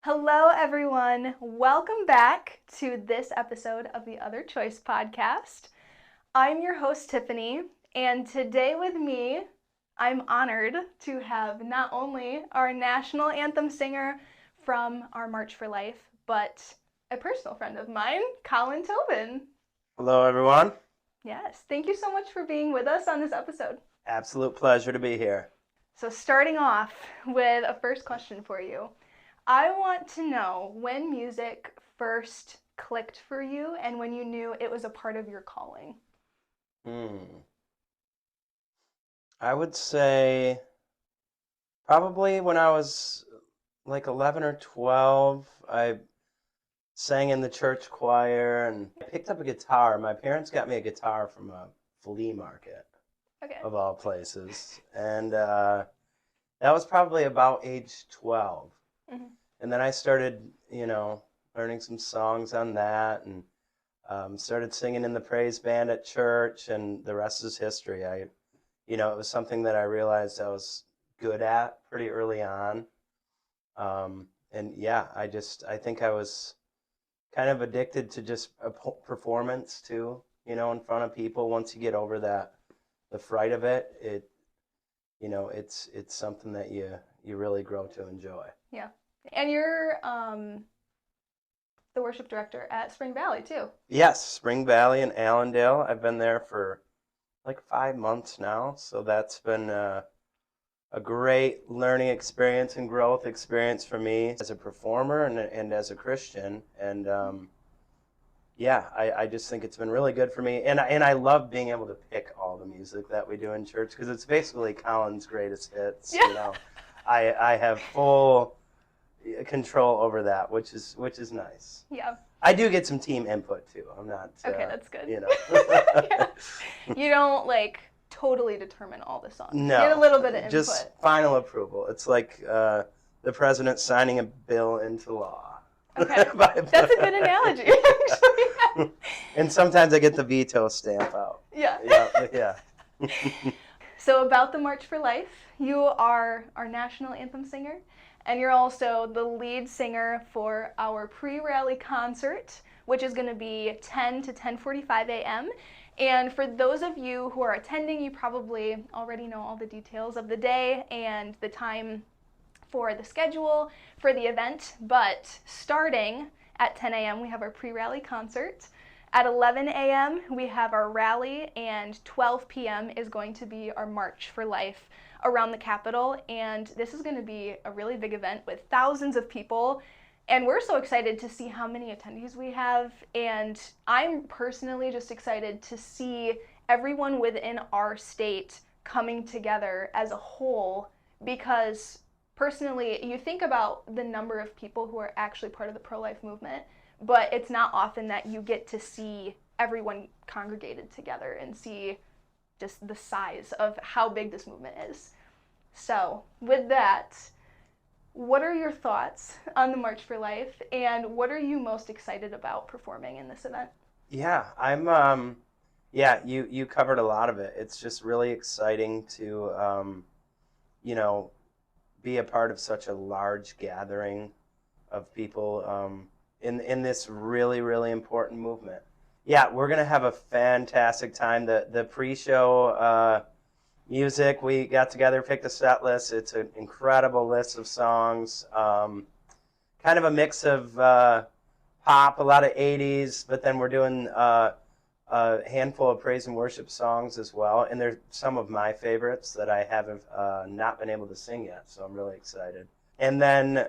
Hello, everyone. Welcome back to this episode of the Other Choice podcast. I'm your host, Tiffany, and today with me, I'm honored to have not only our national anthem singer from our March for Life, but a personal friend of mine, Colin Tobin. Hello, everyone. Yes, thank you so much for being with us on this episode. Absolute pleasure to be here. So, starting off with a first question for you. I want to know when music first clicked for you and when you knew it was a part of your calling. I would say probably when I was like 11 or 12, I sang in the church choir and I picked up a guitar. My parents got me a guitar from a flea market, Okay. of all places. And that was probably about age 12. Mm-hmm. And then I started, learning some songs on that and started singing in the praise band at church, and the rest is history. It was something that I realized I was good at pretty early on. And yeah, I think I was kind of addicted to just a performance too, in front of people. Once you get over the fright of it, it's something that you really grow to enjoy. Yeah. And you're the worship director at Spring Valley too. Yes, Spring Valley in Allendale. I've been there for like 5 months now, so that's been a great learning experience and growth experience for me as a performer and as a Christian. And yeah, I just think it's been really good for me. And I love being able to pick all the music that we do in church because it's basically Colin's greatest hits. Yeah. I have full control over that, which is nice. Yeah. I do get some team input too. I'm not. Okay, that's good. Yeah. You don't totally determine all the songs. No. You get a little bit of input. Just final approval. It's like the president signing a bill into law. Okay. That's a good analogy, actually. And sometimes I get the veto stamp out. Yeah. Yeah. So about the March for Life, you are our national anthem singer, and you're also the lead singer for our pre-rally concert, which is going to be 10 to 10:45 a.m. And for those of you who are attending, you probably already know all the details of the day and the time for the schedule for the event. But starting at 10 a.m., we have our pre-rally concert. At 11 a.m., we have our rally, and 12 p.m. is going to be our March for Life around the Capitol. And this is going to be a really big event with thousands of people. And we're so excited to see how many attendees we have. And I'm personally just excited to see everyone within our state coming together as a whole, because personally, you think about the number of people who are actually part of the pro-life movement, but it's not often that you get to see everyone congregated together and see just the size of how big this movement is. So with that, what are your thoughts on the March for Life, and what are you most excited about performing in this event? Yeah, I'm you covered a lot of it. It's just really exciting to be a part of such a large gathering of people in this really, really important movement. Yeah, we're going to have a fantastic time. The pre-show music, we got together, picked a set list. It's an incredible list of songs, kind of a mix of pop, a lot of 80s, but then we're doing a handful of praise and worship songs as well. And they're some of my favorites that I haven't not been able to sing yet, so I'm really excited. And then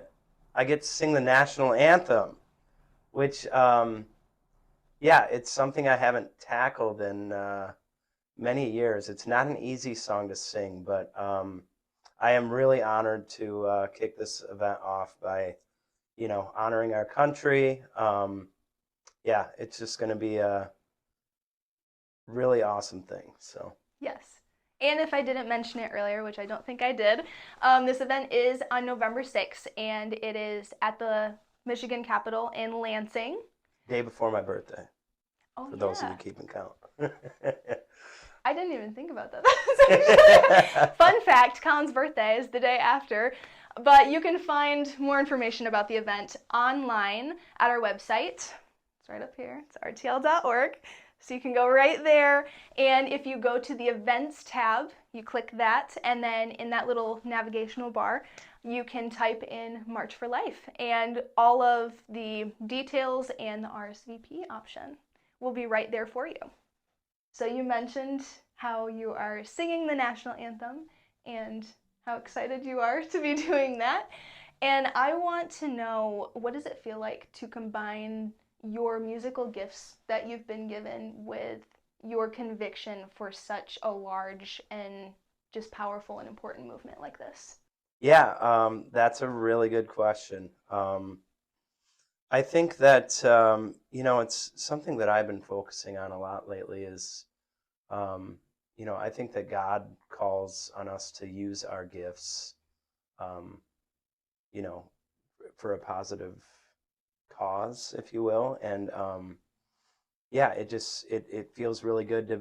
I get to sing the national anthem, which, it's something I haven't tackled in many years. It's not an easy song to sing, but I am really honored to kick this event off by, honoring our country. It's just going to be a really awesome thing. So Yes. And if I didn't mention it earlier, which I don't think I did, this event is on November 6th, and it is at the Michigan Capitol in Lansing. Day before my birthday. Oh, for those of you keeping count. I didn't even think about that. Fun fact, Colin's birthday is the day after. But you can find more information about the event online at our website. It's right up here. It's rtl.org. So you can go right there. And if you go to the events tab, you click that. And then in that little navigational bar, you can type in March for Life. And all of the details and the RSVP option will be right there for you. So you mentioned how you are singing the national anthem and how excited you are to be doing that. And I want to know, what does it feel like to combine your musical gifts that you've been given with your conviction for such a large and just powerful and important movement like this? Yeah, that's a really good question. I think that it's something that I've been focusing on a lot lately is, I think that God calls on us to use our gifts, um, you know, for a positive cause, if you will. And yeah, it feels really good to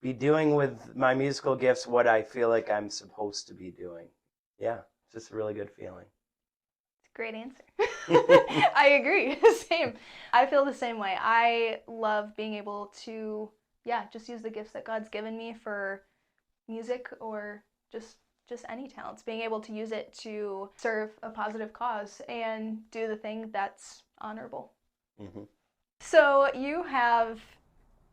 be doing with my musical gifts what I feel like I'm supposed to be doing. Yeah, just a really good feeling. Great answer. I agree. Same. I feel the same way. I love being able to, yeah, just use the gifts that God's given me for music or just any talents. Being able to use it to serve a positive cause and do the thing that's honorable. Hmm. So you have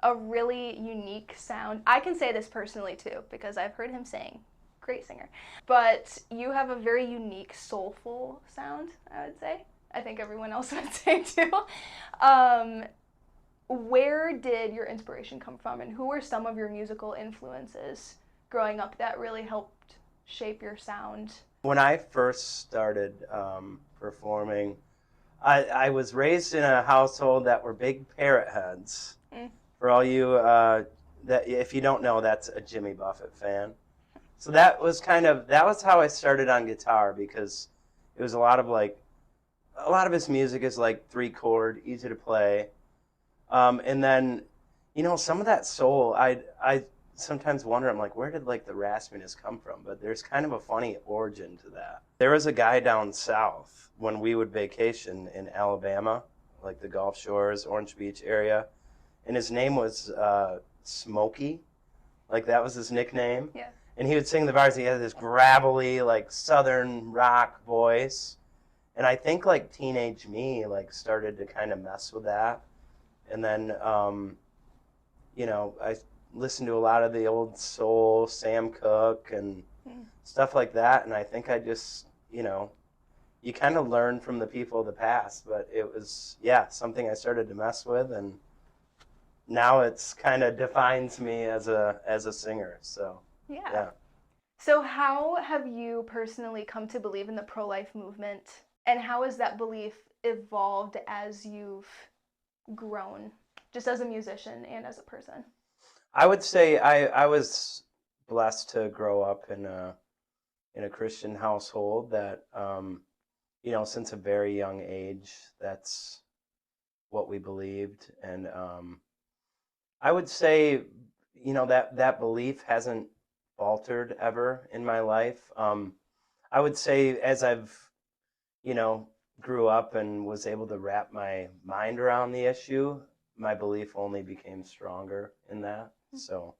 a really unique sound. I can say this personally too because I've heard him sing. Great singer. But you have a very unique, soulful sound, I would say. I think everyone else would say too. Um, where did your inspiration come from, and who were some of your musical influences growing up that really helped shape your sound? When I first started performing, I was raised in a household that were big parrot heads. Mm. For all you that if you don't know, that's a Jimmy Buffett fan. So that was how I started on guitar, because it was a lot of his music is like 3-chord, easy to play. And then, some of that soul, I sometimes wonder, I'm like, where did like the raspiness come from? But there's kind of a funny origin to that. There was a guy down south when we would vacation in Alabama, like the Gulf Shores, Orange Beach area, and his name was Smokey, like that was his nickname. Yeah. And he would sing the bars. He had this gravelly, like southern rock voice, and I think like teenage me like started to kind of mess with that. And then I listened to a lot of the old soul, Sam Cooke and stuff like that. And I think I just, you kind of learn from the people of the past. But it was, yeah, something I started to mess with, and now it's kind of defines me as a singer. So yeah. So how have you personally come to believe in the pro-life movement, and how has that belief evolved as you've grown, just as a musician and as a person? I would say I was blessed to grow up in a Christian household that, since a very young age, that's what we believed. And I would say, that belief hasn't faltered ever in my life. I would say as I've, you know, grew up and was able to wrap my mind around the issue, my belief only became stronger in that. So,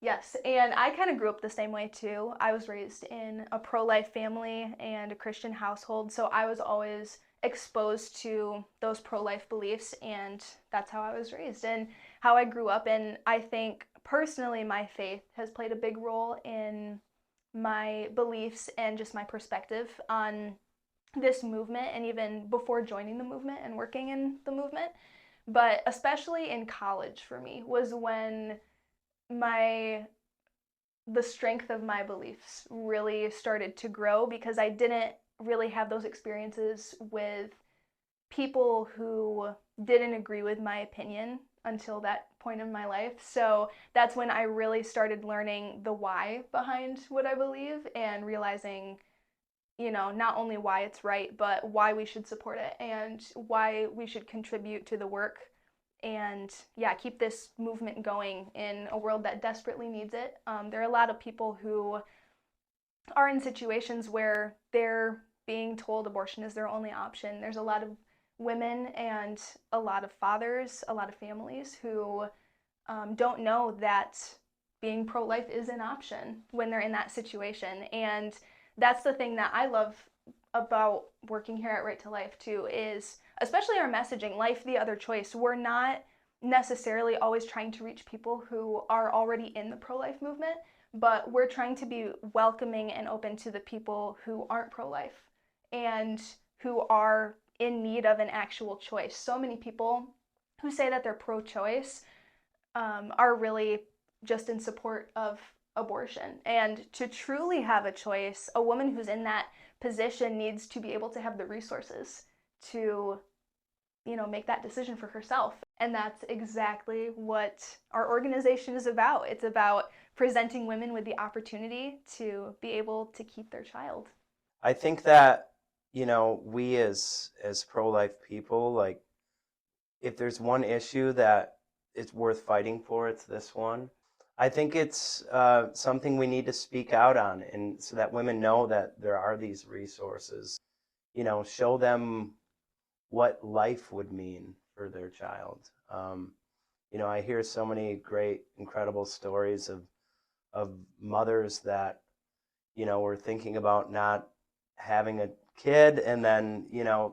Yes, and I kind of grew up the same way too. I was raised in a pro-life family and a Christian household, so I was always exposed to those pro-life beliefs, and that's how I was raised and how I grew up. And I think personally my faith has played a big role in my beliefs and just my perspective on this movement, and even before joining the movement and working in the movement. But especially in college for me was when my the strength of my beliefs really started to grow, because I didn't really have those experiences with people who didn't agree with my opinion until that point in my life. So that's when I really started learning the why behind what I believe, and realizing, not only why it's right, but why we should support it and why we should contribute to the work, and yeah, keep this movement going in a world that desperately needs it. There are a lot of people who are in situations where they're being told abortion is their only option. There's a lot of women and a lot of fathers, a lot of families who don't know that being pro-life is an option when they're in that situation. And that's the thing that I love about working here at Right to Life too, is especially our messaging, life the other choice. We're not necessarily always trying to reach people who are already in the pro-life movement, but we're trying to be welcoming and open to the people who aren't pro-life and who are in need of an actual choice. So many people who say that they're pro-choice are really just in support of abortion. And to truly have a choice, a woman who's in that position needs to be able to have the resources to, make that decision for herself. And that's exactly what our organization is about. It's about presenting women with the opportunity to be able to keep their child. I think that, we as pro-life people, like, if there's one issue that it's worth fighting for, it's this one. I think it's something we need to speak out on, and so that women know that there are these resources. Show them what life would mean for their child. I hear so many great, incredible stories of mothers that were thinking about not having a kid, and then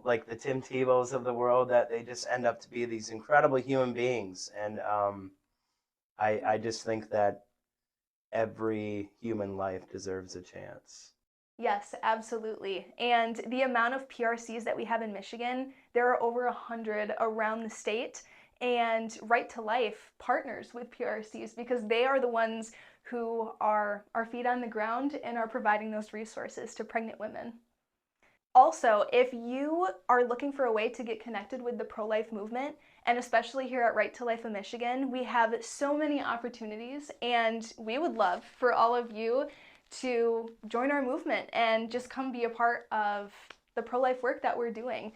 like the Tim Tebows of the world, that they just end up to be these incredible human beings. And I just think that every human life deserves a chance. Yes, absolutely. And the amount of PRCs that we have in Michigan, there are over 100 around the state. And Right to Life partners with PRCs because they are the ones who are our feet on the ground and are providing those resources to pregnant women. Also, if you are looking for a way to get connected with the pro-life movement, and especially here at Right to Life of Michigan, we have so many opportunities, and we would love for all of you to join our movement and just come be a part of the pro-life work that we're doing.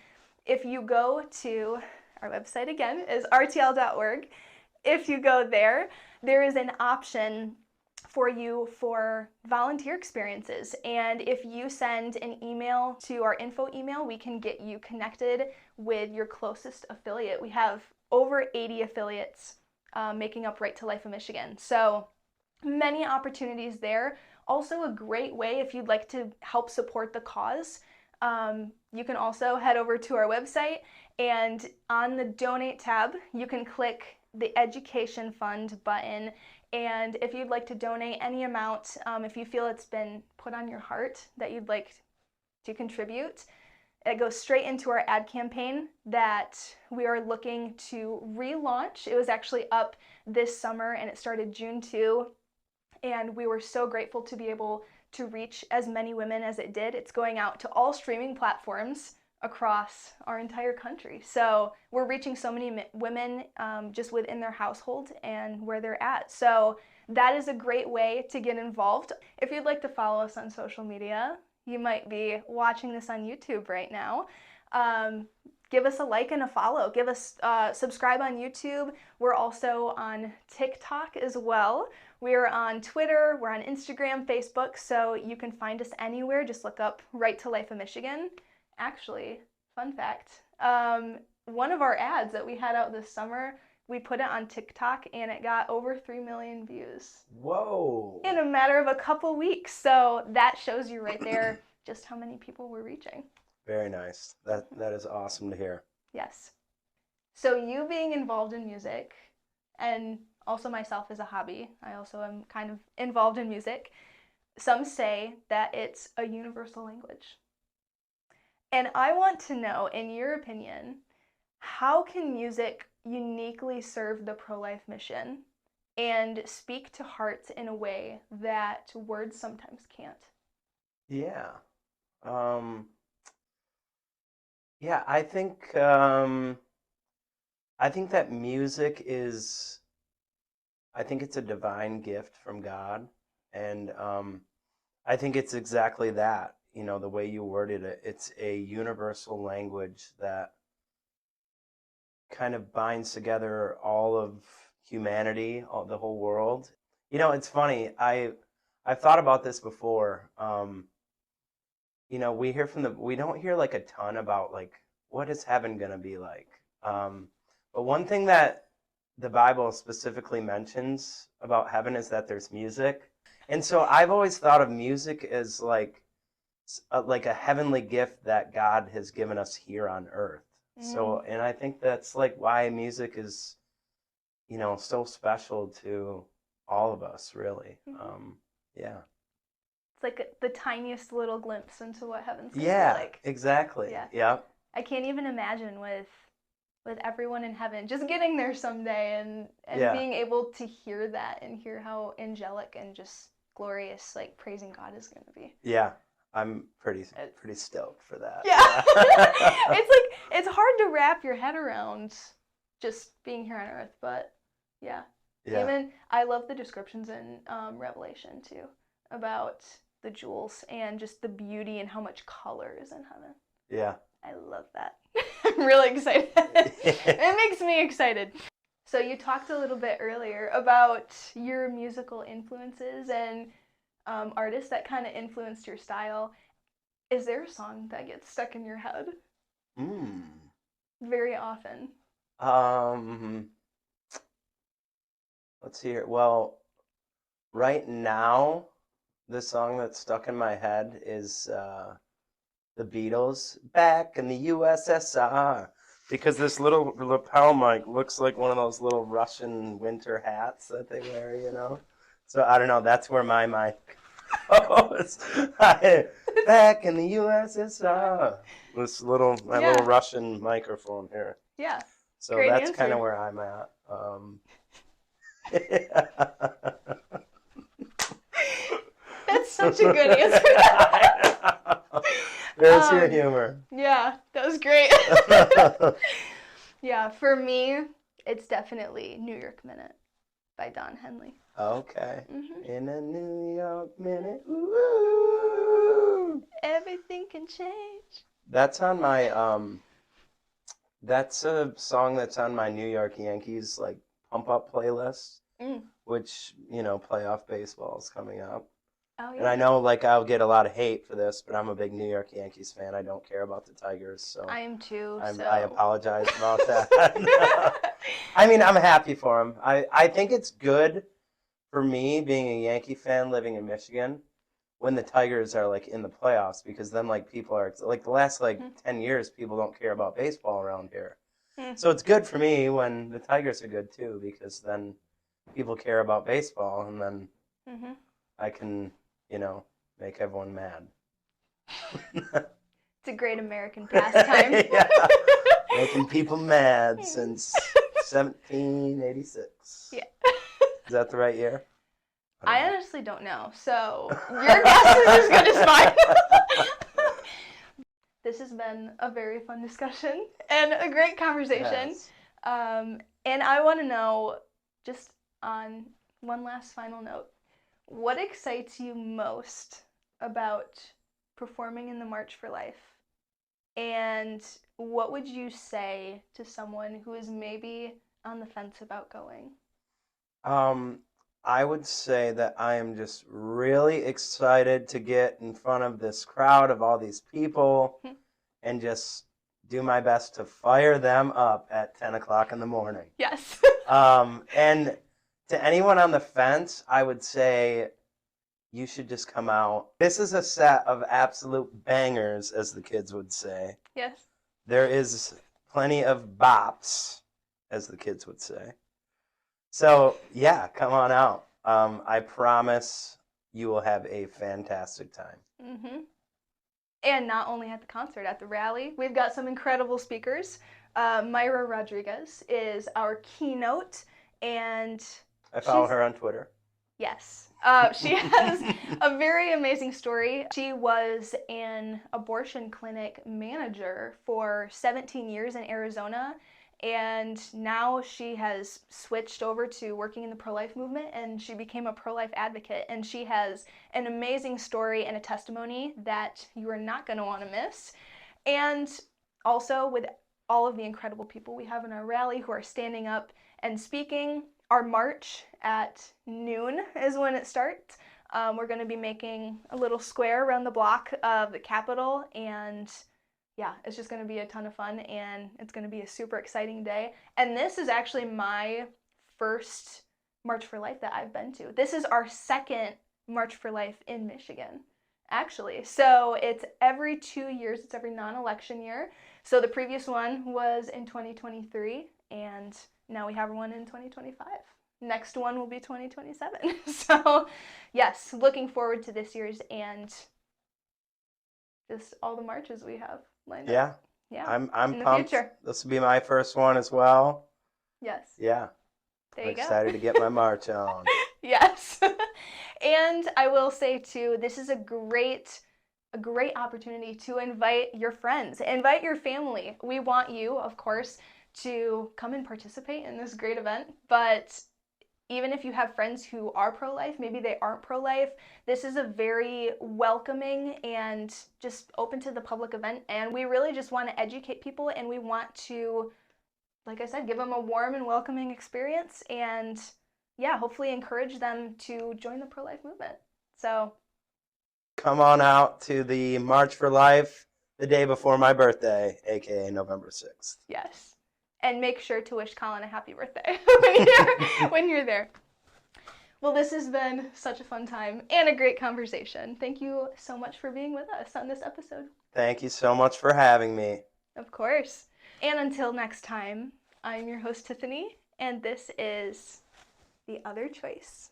If you go to our website, again, is rtl.org. If you go there, there is an option for you for volunteer experiences. And if you send an email to our info email, we can get you connected with your closest affiliate. We have over 80 affiliates making up Right to Life in Michigan. So many opportunities there. Also a great way if you'd like to help support the cause. You can also head over to our website, and on the donate tab, you can click the education fund button. And if you'd like to donate any amount, if you feel it's been put on your heart that you'd like to contribute, it goes straight into our ad campaign that we are looking to relaunch. It was actually up this summer and it started June 2. And we were so grateful to be able to reach as many women as it did. It's going out to all streaming platforms across our entire country. So we're reaching so many women just within their household and where they're at. So that is a great way to get involved. If you'd like to follow us on social media, you might be watching this on YouTube right now. Give us a like and a follow. Give us subscribe on YouTube. We're also on TikTok as well. We're on Twitter. We're on Instagram, Facebook. So you can find us anywhere. Just look up Right to Life of Michigan. Actually, fun fact, one of our ads that we had out this summer, we put it on TikTok and it got over 3 million views. Whoa! In a matter of a couple weeks. So that shows you right there just how many people we're reaching. Very nice. That is awesome to hear. Yes. So you being involved in music, and also myself as a hobby, I also am kind of involved in music. Some say that it's a universal language. And I want to know, in your opinion, how can music uniquely serve the pro-life mission and speak to hearts in a way that words sometimes can't? Yeah. Yeah, I think that music is, I think it's a divine gift from God, and I think it's exactly that. The way you worded it, it's a universal language that kind of binds together all of humanity, the whole world. It's funny. I've thought about this before. We don't hear like a ton about like what is heaven gonna be like. But one thing that the Bible specifically mentions about heaven is that there's music, and so I've always thought of music as like a heavenly gift that God has given us here on earth. So, and I think that's like why music is, so special to all of us, really. Yeah. It's like the tiniest little glimpse into what heaven's gonna be Yeah, like. exactly. Yeah. Yep. I can't even imagine with everyone in heaven just getting there someday and Yeah. being able to hear that and hear how angelic and just glorious like praising God is going to be. Yeah. I'm pretty stoked for that. Yeah. It's hard to wrap your head around just being here on earth, but yeah. Even I love the descriptions in Revelation too about the jewels and just the beauty and how much color is in heaven. Yeah. I love that. I'm really excited. It makes me excited. So you talked a little bit earlier about your musical influences and artists that kind of influenced your style. Is there a song that gets stuck in your head? Very often. Let's see here. Well, right now, the song that's stuck in my head is the Beatles, "Back in the USSR," because this little lapel mic looks like one of those little Russian winter hats that they wear. So I don't know. That's where my mic goes. Back in the USSR. This little little Russian microphone here. Yeah. So great that's answer. kind of where I'm at. That's such a good answer. There's your humor. Yeah, that was great. Yeah, for me, it's definitely New York Minute by Don Henley. Okay. In a New York minute. Ooh. Everything can change. That's on my that's a song that's on my New York Yankees like pump up playlist, which, playoff baseball is coming up. Oh, yeah. And I know like I'll get a lot of hate for this, but I'm a big New York Yankees fan. I don't care about the Tigers, so I am too. I apologize about that. I mean, I'm happy for them. I think it's good for me being a Yankee fan living in Michigan when the Tigers are like in the playoffs, because then like people are like the last 10 years people don't care about baseball around here. So it's good for me when the Tigers are good too, because then people care about baseball, and then I can, make everyone mad. It's a great American pastime. Yeah. Making people mad since 1786. Yeah. Is that the right year? I honestly don't know. So your guess is as good as mine. This has been a very fun discussion and a great conversation. Yes. And I want to know, just on one last final note, what excites you most about performing in the March for Life? And what would you say to someone who is maybe on the fence about going? I would say that I am just really excited to get in front of this crowd of all these people and just do my best to fire them up at 10 o'clock in the morning. Yes. And to anyone on the fence, I would say you should just come out. This is a set of absolute bangers, as the kids would say. Yes. There is plenty of bops, as the kids would say. So, yeah, come on out. I promise you will have a fantastic time. And not only at the concert, at the rally, we've got some incredible speakers. Myra Rodriguez is our keynote, and I follow her on Twitter. Yes. She has a very amazing story. She was an abortion clinic manager for 17 years in Arizona, and now she has switched over to working in the pro-life movement, and she became a pro-life advocate, and she has an amazing story and a testimony that you are not going to want to miss. And also, with all of the incredible people we have in our rally who are standing up and speaking, our march at noon is when it starts. We're going to be making a little square around the block of the Capitol, and yeah, it's just going to be a ton of fun, and it's going to be a super exciting day. And this is actually my first March for Life that I've been to. This is our second March for Life in Michigan, actually. So it's every 2 years, it's every non-election year. So the previous one was in 2023, and now we have one in 2025. Next one will be 2027. So yes, looking forward to this year's and just all the marches we have lined Yeah. up. Yeah. I'm in the pumped. future. This will be my first one as well. Yes. Yeah. There I'm you go. excited to get my march on. Yes. And I will say too, this is a great opportunity to invite your friends, invite your family. We want you, of course, to come and participate in this great event, but even if you have friends who are pro-life, maybe they aren't pro-life, this is a very welcoming and just open to the public event, and we really just want to educate people, and we want to, like I said, give them a warm and welcoming experience, and yeah, hopefully encourage them to join the pro-life movement. So come on out to the March for Life the day before my birthday, aka November 6th. yes. And make sure to wish Colin a happy birthday when you're there. Well, this has been such a fun time and a great conversation. Thank you so much for being with us on this episode. Thank you so much for having me. Of course. And until next time, I'm your host, Tiffany, and this is The Other Choice.